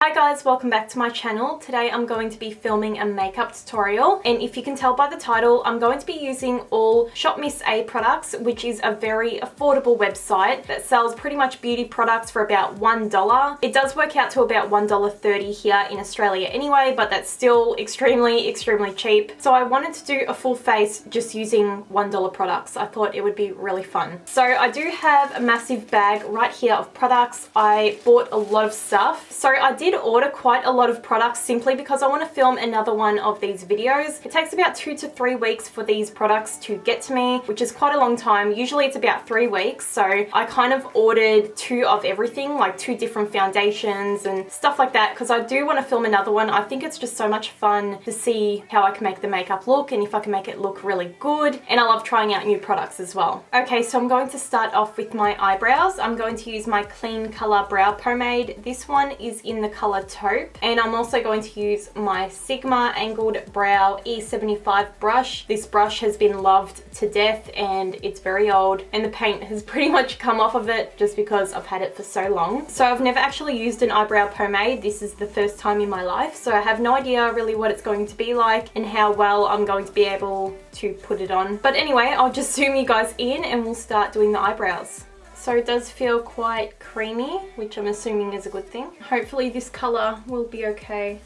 Hi guys, welcome back to my channel. Today I'm going to be filming a makeup tutorial, and if you can tell by the title, I'm going to be using all ShopMissA products, which is a very affordable website that sells pretty much beauty products for about $1. It does work out to about $1.30 here in Australia anyway, but that's still extremely cheap. So I wanted to do a full face just using $1 products. I thought it would be really fun. So I do have a massive bag right here of products. I bought a lot of stuff. So I did order quite a lot of products simply because I want to film another one of these videos. It takes about 2 to 3 weeks for these products to get to me, which is quite a long time. Usually it's about 3 weeks. So I kind of ordered 2 of everything, like 2 different foundations and stuff like that, because I do want to film another one. I think it's just so much fun to see how I can make the makeup look and if I can make it look really good. And I love trying out new products as well. Okay, so I'm going to start off with my eyebrows. I'm going to use my Kleancolor brow pomade. This one is in the color Taupe, and I'm also going to use my Sigma Angled Brow E75 brush. This brush has been loved to death and it's very old, and the paint has pretty much come off of it just because I've had it for so long. So I've never actually used an eyebrow pomade. This is the first time in my life, so I have no idea really what it's going to be like and how well I'm going to be able to put it on. But anyway, I'll just zoom you guys in and we'll start doing the eyebrows. So it does feel quite creamy, which I'm assuming is a good thing. Hopefully this color will be okay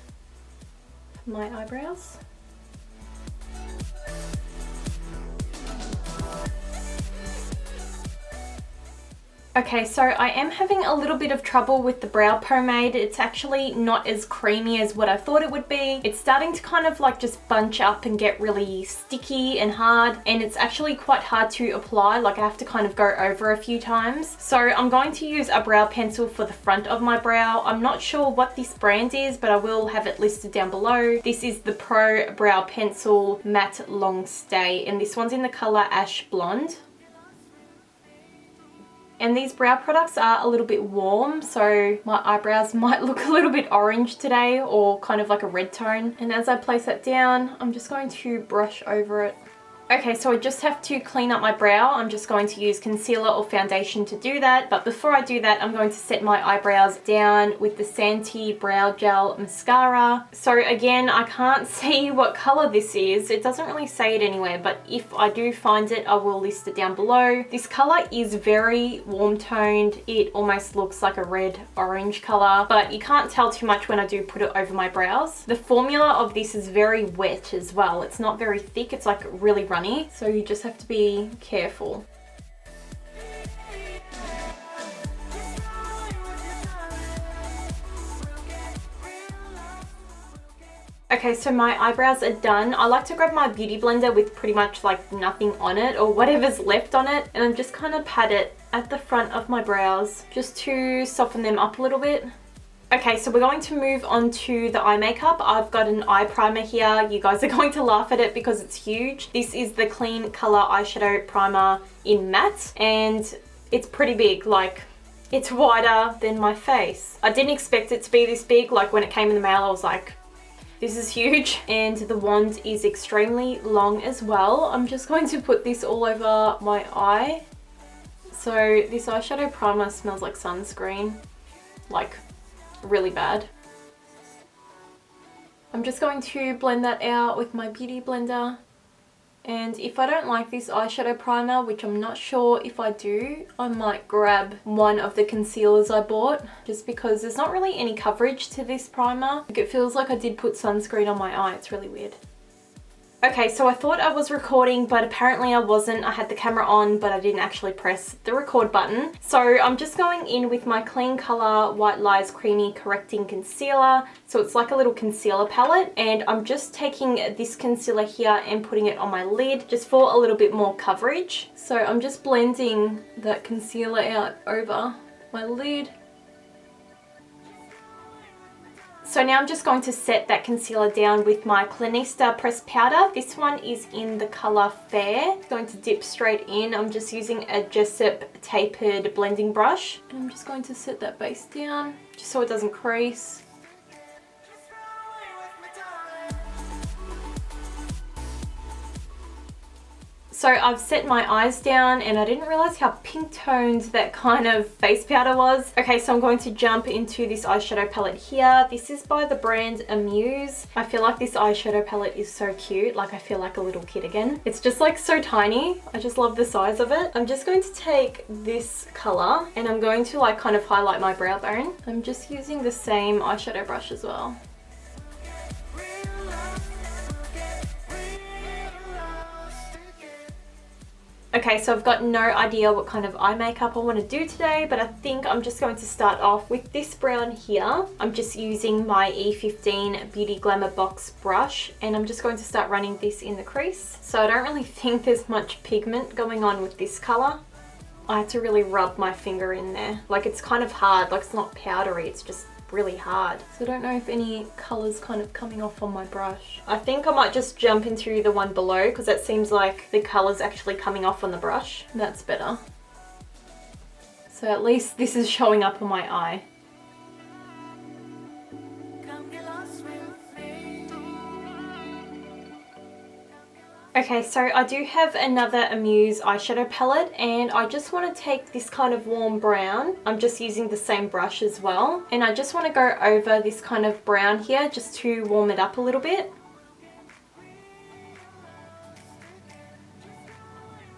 for my eyebrows. Okay, so I am having a little bit of trouble with the brow pomade. It's actually not as creamy as what I thought it would be. It's starting to kind of like just bunch up and get really sticky and hard, and it's actually quite hard to apply. Like I have to kind of go over a few times. So I'm going to use a brow pencil for the front of my brow. I'm not sure what this brand is, but I will have it listed down below. This is the Pro Brow Pencil Matte Long Stay, and this one's in the color Ash Blonde. And these brow products are a little bit warm, so my eyebrows might look a little bit orange today, or kind of like a red tone. And as I place that down, I'm just going to brush over it. Okay, so I just have to clean up my brow. I'm just going to use concealer or foundation to do that. But before I do that, I'm going to set my eyebrows down with the Santee Brow Gel Mascara. So again, I can't see what color this is. It doesn't really say it anywhere, but if I do find it, I will list it down below. This color is very warm toned. It almost looks like a red-orange color, but you can't tell too much when I do put it over my brows. The formula of this is very wet as well. It's not very thick. It's like really runny. So you just have to be careful. Okay, so my eyebrows are done. I like to grab my beauty blender with pretty much like nothing on it or whatever's left on it, and I'm just kind of pat it at the front of my brows just to soften them up a little bit. Okay, so we're going to move on to the eye makeup. I've got an eye primer here. You guys are going to laugh at it because it's huge. This is the Kleancolor eyeshadow primer in matte, and it's pretty big. Like, it's wider than my face. I didn't expect it to be this big. Like, when it came in the mail, I was like, this is huge. And the wand is extremely long as well. I'm just going to put this all over my eye. So this eyeshadow primer smells like sunscreen. Like, really bad. I'm just going to blend that out with my beauty blender, and if I don't like this eyeshadow primer, which I'm not sure if I do, I might grab one of the concealers I bought, just because there's not really any coverage to this primer. Like, it feels like I did put sunscreen on my eye. It's really weird. Okay, so I thought I was recording, but apparently I wasn't. I had the camera on, but I didn't actually press the record button. So I'm just going in with my Kleancolor White Lies Creamy Correcting Concealer. So it's like a little concealer palette, and I'm just taking this concealer here and putting it on my lid just for a little bit more coverage. So I'm just blending that concealer out over my lid. So now I'm just going to set that concealer down with my Kleanista pressed powder. This one is in the color Fair. I'm going to dip straight in. I'm just using a Jessup tapered blending brush. And I'm just going to set that base down just so it doesn't crease. So I've set my eyes down and I didn't realize how pink toned that kind of face powder was. Okay, so I'm going to jump into this eyeshadow palette here. This is by the brand Amuse. I feel like this eyeshadow palette is so cute. Like I feel like a little kid again. It's just like so tiny. I just love the size of it. I'm just going to take this color and I'm going to like kind of highlight my brow bone. I'm just using the same eyeshadow brush as well. Okay, so I've got no idea what kind of eye makeup I want to do today, but I think I'm just going to start off with this brown here. I'm just using my E15 Beauty Glamour Box brush, and I'm just going to start running this in the crease. So I don't really think there's much pigment going on with this color. I had to really rub my finger in there. Like it's kind of hard, like it's not powdery, it's just really hard. So I don't know if any colors kind of coming off on my brush. I think I might just jump into the one below because that seems like the colors actually coming off on the brush. That's better. So at least this is showing up on my eye. Okay, so I do have another Amuse eyeshadow palette and I just want to take this kind of warm brown. I'm just using the same brush as well. And I just want to go over this kind of brown here just to warm it up a little bit.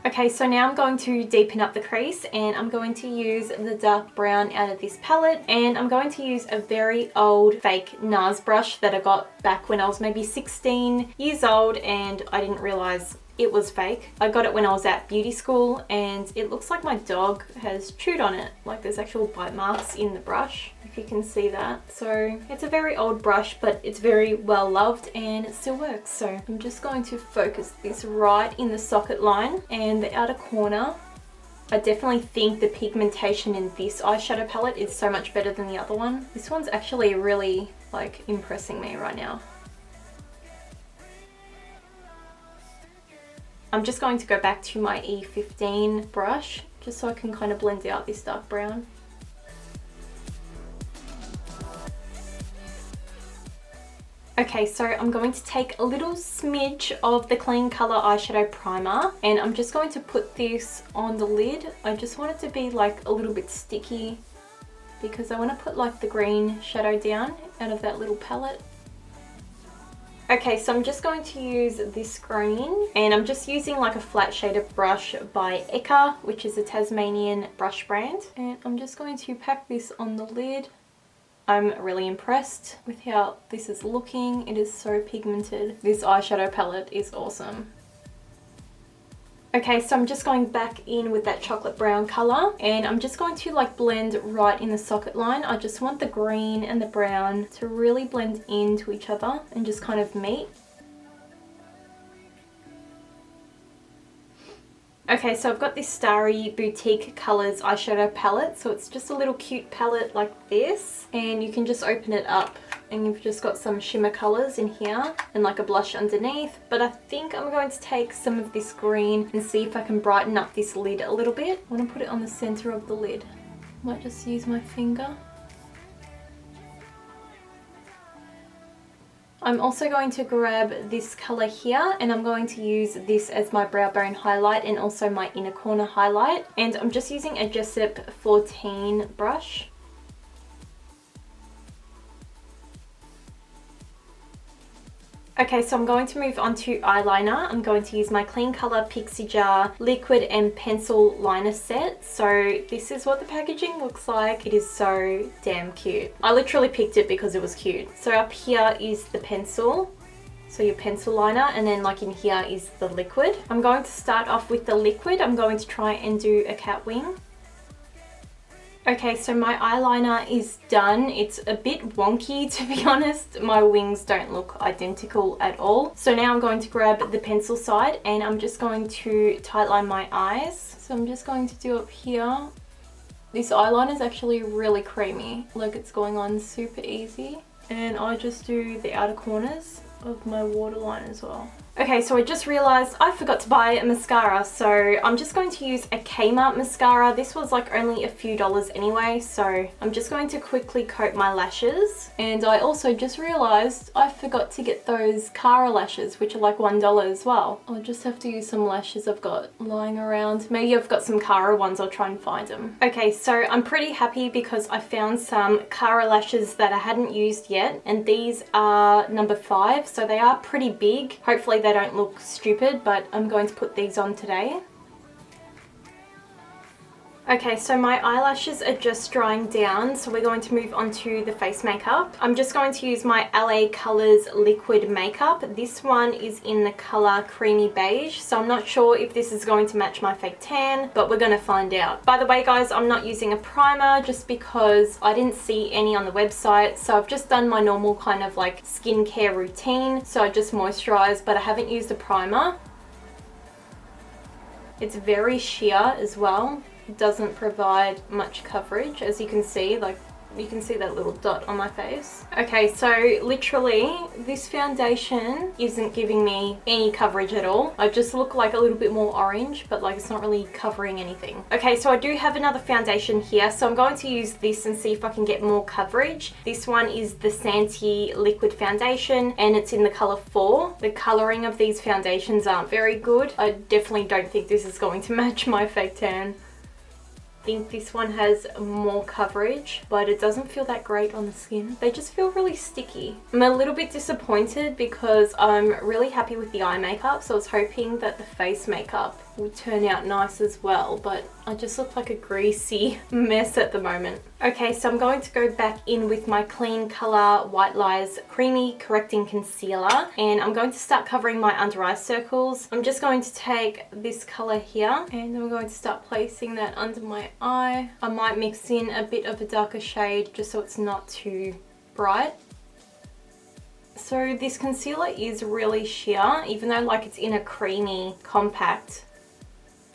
Okay, so now I'm going to deepen up the crease and I'm going to use the dark brown out of this palette, and I'm going to use a very old fake NARS brush that I got back when I was maybe 16 years old and I didn't realize it was fake. I got it when I was at beauty school and it looks like my dog has chewed on it. Like there's actual bite marks in the brush, if you can see that. So it's a very old brush, but it's very well loved and it still works. So I'm just going to focus this right in the socket line and the outer corner. I definitely think the pigmentation in this eyeshadow palette is so much better than the other one. This one's actually really like impressing me right now. I'm just going to go back to my E15 brush just so I can kind of blend out this dark brown. Okay, so I'm going to take a little smidge of the Kleancolor eyeshadow primer and I'm just going to put this on the lid. I just want it to be like a little bit sticky because I want to put like the green shadow down out of that little palette. Okay, so I'm just going to use this green and I'm just using like a flat shaded brush by Eka, which is a Tasmanian brush brand. And I'm just going to pack this on the lid. I'm really impressed with how this is looking. It is so pigmented. This eyeshadow palette is awesome. Okay, so I'm just going back in with that chocolate brown color and I'm just going to like blend right in the socket line. I just want the green and the brown to really blend into each other and just kind of meet. Okay, so I've got this Starry Boutique Colors eyeshadow palette. So it's just a little cute palette like this and you can just open it up and you've just got some shimmer colors in here and like a blush underneath. But I think I'm going to take some of this green and see if I can brighten up this lid a little bit. I want to put it on the center of the lid. Might just use my finger. I'm also going to grab this color here and I'm going to use this as my brow bone highlight and also my inner corner highlight. And I'm just using a Jessup 14 brush. Okay, so I'm going to move on to eyeliner. I'm going to use my Kleancolor Pixie Jar liquid and pencil liner set. So this is what the packaging looks like. It is so damn cute. I literally picked it because it was cute. So up here is the pencil. So your pencil liner, and then like in here is the liquid. I'm going to start off with the liquid. I'm going to try and do a cat wing. Okay, so my eyeliner is done. It's a bit wonky, to be honest. My wings don't look identical at all. So now I'm going to grab the pencil side and I'm just going to tightline my eyes. So I'm just going to do up here. This eyeliner is actually really creamy. Like it's going on super easy. And I just do the outer corners of my waterline as well. Okay, so I just realised I forgot to buy a mascara, so I'm just going to use a Kmart mascara. This was like only a few dollars anyway, so I'm just going to quickly coat my lashes. And I also just realised I forgot to get those Cara lashes, which are like $1 as well. I'll just have to use some lashes I've got lying around. Maybe I've got some Cara ones, I'll try and find them. Okay, so I'm pretty happy because I found some Cara lashes that I hadn't used yet, and these are number 5, so they are pretty big. Hopefully they don't look stupid, but I'm going to put these on today. Okay, so my eyelashes are just drying down, so we're going to move on to the face makeup. I'm just going to use my LA Colors liquid makeup. This one is in the color Creamy Beige, so I'm not sure if this is going to match my fake tan, but we're going to find out. By the way, guys, I'm not using a primer just because I didn't see any on the website, so I've just done my normal kind of like skincare routine. So I just moisturize, but I haven't used a primer. It's very sheer as well. It doesn't provide much coverage, as you can see, like you can see that little dot on my face. Okay, so literally this foundation isn't giving me any coverage at all. I just look like a little bit more orange, but like it's not really covering anything. Okay, so I do have another foundation here, so I'm going to use this and see if I can get more coverage. This one is the Santee liquid foundation, and it's in the color 4. The coloring of these foundations aren't very good. I definitely don't think this is going to match my fake tan. I think this one has more coverage, but it doesn't feel that great on the skin. They just feel really sticky. I'm a little bit disappointed because I'm really happy with the eye makeup, so I was hoping that the face makeup would turn out nice as well, but I just look like a greasy mess at the moment. Okay, so I'm going to go back in with my Kleancolor White Lies Creamy Correcting Concealer, and I'm going to start covering my under eye circles. I'm just going to take this color here, and I'm going to start placing that under my eye. I might mix in a bit of a darker shade just so it's not too bright. So this concealer is really sheer, even though like it's in a creamy compact.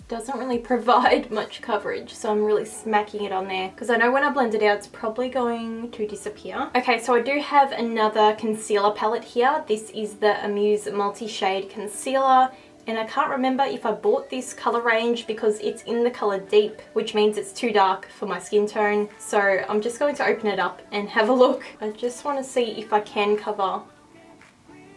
Doesn't really provide much coverage, so I'm really smacking it on there because I know when I blend it out it's probably going to disappear. Okay, so I do have another concealer palette here. This is the Amuse multi-shade concealer, and I can't remember if I bought this color range because it's in the color Deep, which means it's too dark for my skin tone. So I'm just going to open it up and have a look. I just want to see if I can cover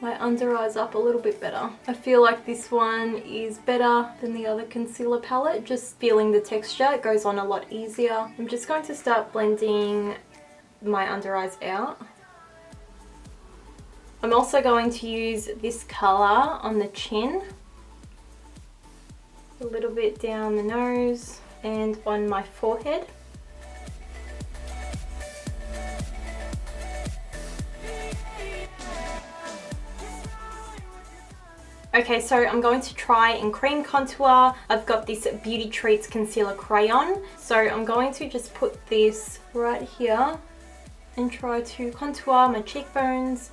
my under eyes up a little bit better. I feel like this one is better than the other concealer palette. Just feeling the texture, it goes on a lot easier. I'm just going to start blending my under eyes out. I'm also going to use this color on the chin, a little bit down the nose and on my forehead. Okay, so I'm going to try and cream contour. I've got this Beauty Treats concealer crayon, so I'm going to just put this right here and try to contour my cheekbones.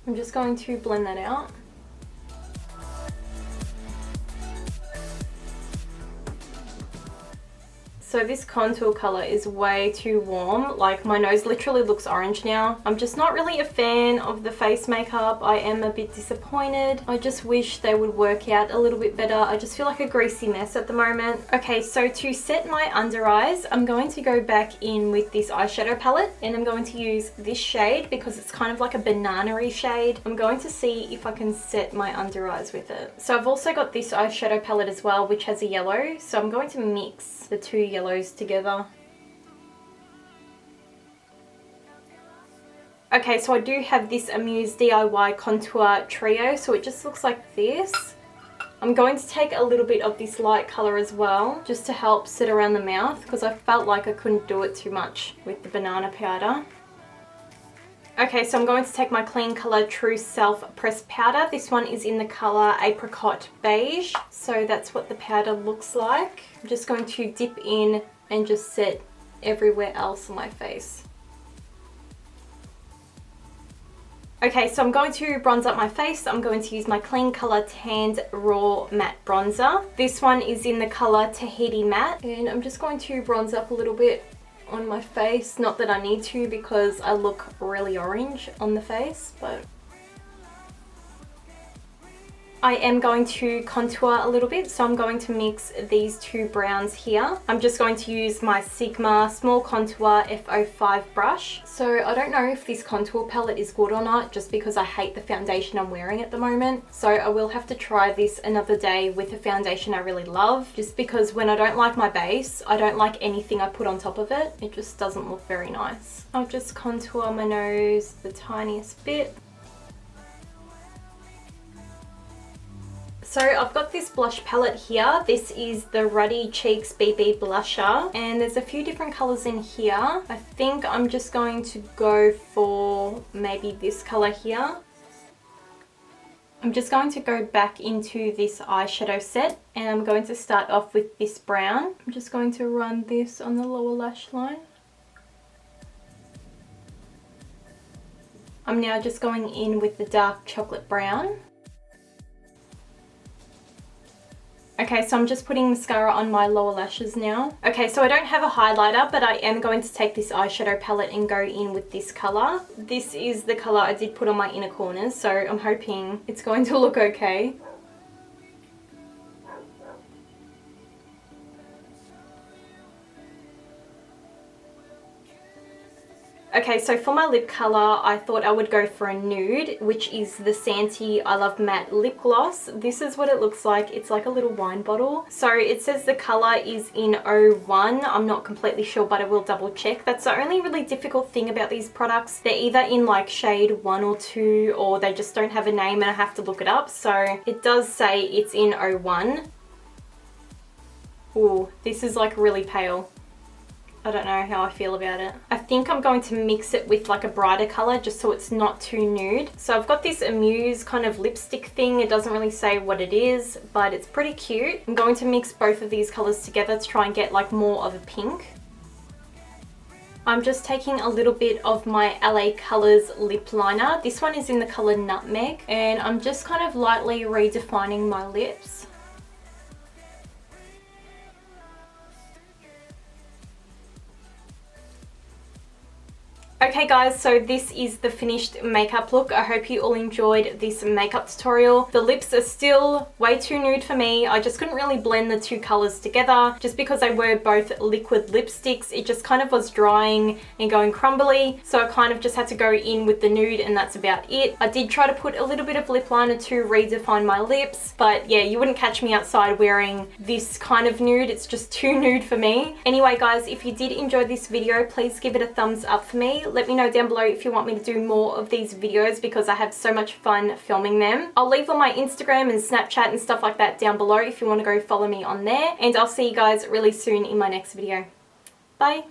I'm just going to blend that out. So this contour color is way too warm. Like my nose literally looks orange now. I'm just not really a fan of the face makeup. I am a bit disappointed. I just wish they would work out a little bit better. I just feel like a greasy mess at the moment. Okay, so to set my under eyes, I'm going to go back in with this eyeshadow palette, and I'm going to use this shade because it's kind of like a banana-y shade. I'm going to see if I can set my under eyes with it. So I've also got this eyeshadow palette as well, which has a yellow. So I'm going to mix the two yellows together. Okay, so I do have this Amuse DIY Contour Trio, so it just looks like this. I'm going to take a little bit of this light color as well, just to help sit around the mouth, because I felt like I couldn't do it too much with the banana powder. Okay, so I'm going to take my Kleancolor True Self Pressed Powder. This one is in the color Apricot Beige. So that's what the powder looks like. I'm just going to dip in and just set everywhere else on my face. Okay, so I'm going to bronze up my face. I'm going to use my Kleancolor Tanned Raw Matte Bronzer. This one is in the color Tahiti Matte, and I'm just going to bronze up a little bit on my face. Not that I need to because I look really orange on the face, but I am going to contour a little bit, so I'm going to mix these two browns here. I'm just going to use my Sigma Small Contour F05 brush. So I don't know if this contour palette is good or not, just because I hate the foundation I'm wearing at the moment. So I will have to try this another day with a foundation I really love, just because when I don't like my base, I don't like anything I put on top of it. It just doesn't look very nice. I'll just contour my nose the tiniest bit. So I've got this blush palette here. This is the Ruddy Cheeks BB Blusher, and there's a few different colours in here. I think I'm just going to go for maybe this colour here. I'm just going to go back into this eyeshadow set, and I'm going to start off with this brown. I'm just going to run this on the lower lash line. I'm now just going in with the dark chocolate brown. Okay, so I'm just putting mascara on my lower lashes now. Okay, so I don't have a highlighter, but I am going to take this eyeshadow palette and go in with this colour. This is the colour I did put on my inner corners, so I'm hoping it's going to look okay. Okay, so for my lip colour, I thought I would go for a nude, which is the Santee I Love Matte Lip Gloss. This is what it looks like. It's like a little wine bottle. So it says the colour is in 01. I'm not completely sure, but I will double check. That's the only really difficult thing about these products. They're either in like shade 1 or 2, or they just don't have a name and I have to look it up. So it does say it's in 01. Ooh, this is like really pale. I don't know how I feel about it. I think I'm going to mix it with like a brighter colour just so it's not too nude. So I've got this Amuse kind of lipstick thing. It doesn't really say what it is, but it's pretty cute. I'm going to mix both of these colours together to try and get like more of a pink. I'm just taking a little bit of my LA Colors lip liner. This one is in the colour Nutmeg, and I'm just kind of lightly redefining my lips. Okay guys, so this is the finished makeup look. I hope you all enjoyed this makeup tutorial. The lips are still way too nude for me. I just couldn't really blend the two colours together just because they were both liquid lipsticks. It just kind of was drying and going crumbly, so I kind of just had to go in with the nude and that's about it. I did try to put a little bit of lip liner to redefine my lips, but yeah, you wouldn't catch me outside wearing this kind of nude. It's just too nude for me. Anyway guys, if you did enjoy this video, please give it a thumbs up for me. Let me know down below if you want me to do more of these videos because I have so much fun filming them. I'll leave all my Instagram and Snapchat and stuff like that down below if you want to go follow me on there. And I'll see you guys really soon in my next video. Bye!